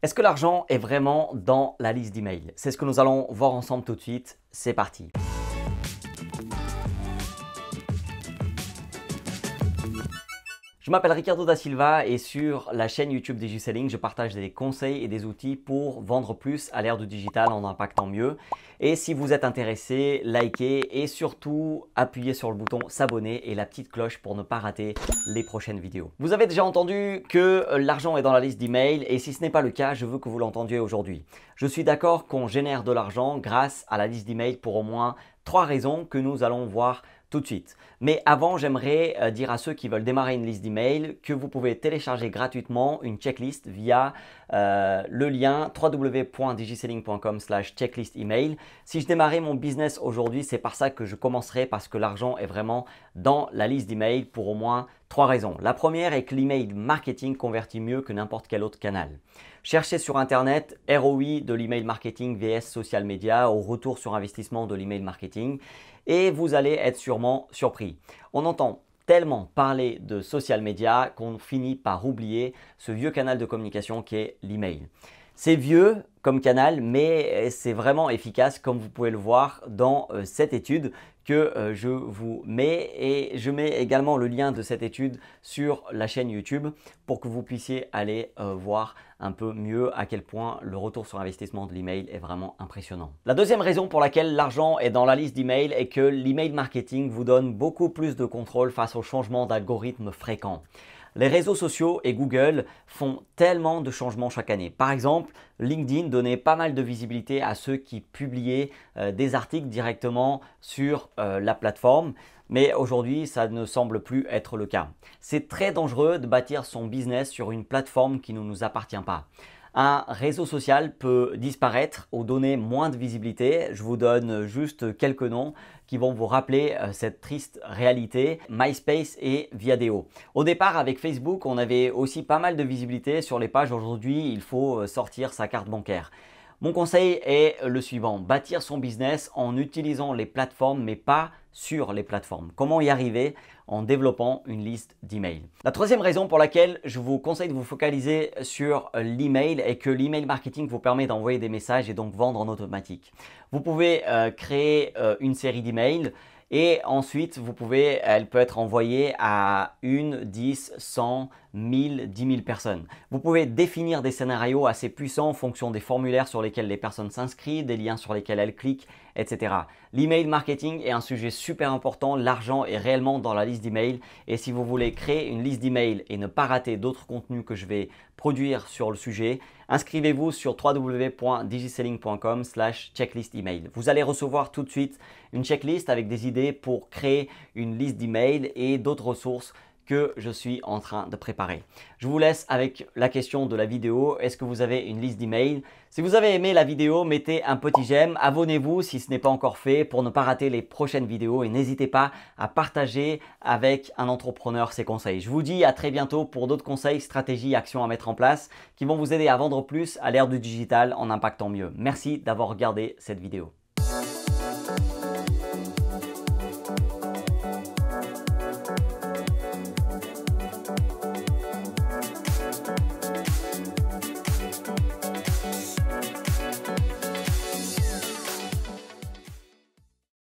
Est-ce que l'argent est vraiment dans la liste d'emails? C'est ce que nous allons voir ensemble tout de suite. C'est parti. Je m'appelle Ricardo da Silva et sur la chaîne YouTube DigiSelling, je partage des conseils et des outils pour vendre plus à l'ère du digital en impactant mieux. Et si vous êtes intéressé, likez et surtout appuyez sur le bouton s'abonner et la petite cloche pour ne pas rater les prochaines vidéos. Vous avez déjà entendu que l'argent est dans la liste d'emails et si ce n'est pas le cas, je veux que vous l'entendiez aujourd'hui. Je suis d'accord qu'on génère de l'argent grâce à la liste d'emails pour au moins 3 raisons que nous allons voir tout de suite. Mais avant, j'aimerais dire à ceux qui veulent démarrer une liste d'emails que vous pouvez télécharger gratuitement une checklist via le lien www.digiselling.com/checklist-email. Si je démarrais mon business aujourd'hui, c'est par ça que je commencerai parce que l'argent est vraiment dans la liste d'emails pour au moins 3 raisons. La première est que l'email marketing convertit mieux que n'importe quel autre canal. Cherchez sur Internet ROI de l'email marketing vs social media au retour sur investissement de l'email marketing et vous allez être sûrement surpris. On entend tellement parler de social media qu'on finit par oublier ce vieux canal de communication qui est l'email. C'est vieux comme canal, mais c'est vraiment efficace comme vous pouvez le voir dans cette étude que je vous mets et je mets également le lien de cette étude sur la chaîne YouTube pour que vous puissiez aller voir un peu mieux à quel point le retour sur investissement de l'email est vraiment impressionnant. La deuxième raison pour laquelle l'argent est dans la liste d'email est que l'email marketing vous donne beaucoup plus de contrôle face aux changements d'algorithmes fréquents. Les réseaux sociaux et Google font tellement de changements chaque année. Par exemple, LinkedIn donnait pas mal de visibilité à ceux qui publiaient des articles directement sur la plateforme. Mais aujourd'hui, ça ne semble plus être le cas. C'est très dangereux de bâtir son business sur une plateforme qui ne nous appartient pas. Un réseau social peut disparaître ou donner moins de visibilité. Je vous donne juste quelques noms qui vont vous rappeler cette triste réalité. MySpace et Viadeo. Au départ, avec Facebook, on avait aussi pas mal de visibilité sur les pages. Aujourd'hui, il faut sortir sa carte bancaire. Mon conseil est le suivant, bâtir son business en utilisant les plateformes mais pas sur les plateformes. Comment y arriver? En développant une liste d'emails. La troisième raison pour laquelle je vous conseille de vous focaliser sur l'email est que l'email marketing vous permet d'envoyer des messages et donc vendre en automatique. Vous pouvez créer une série d'emails et ensuite, elle peut être envoyée à 1, 10, 100, 1000, 10 000 personnes. Vous pouvez définir des scénarios assez puissants en fonction des formulaires sur lesquels les personnes s'inscrivent, des liens sur lesquels elles cliquent, etc. L'email marketing est un sujet super important. L'argent est réellement dans la liste d'emails. Et si vous voulez créer une liste d'emails et ne pas rater d'autres contenus que je vais produire sur le sujet, inscrivez-vous sur www.digiselling.com/checklist-email. Vous allez recevoir tout de suite une checklist avec des idées pour créer une liste d'emails et d'autres ressources que je suis en train de préparer. Je vous laisse avec la question de la vidéo. Est-ce que vous avez une liste d'emails? Si vous avez aimé la vidéo, mettez un petit j'aime. Abonnez-vous si ce n'est pas encore fait pour ne pas rater les prochaines vidéos et n'hésitez pas à partager avec un entrepreneur ces conseils. Je vous dis à très bientôt pour d'autres conseils, stratégies, actions à mettre en place qui vont vous aider à vendre plus à l'ère du digital en impactant mieux. Merci d'avoir regardé cette vidéo.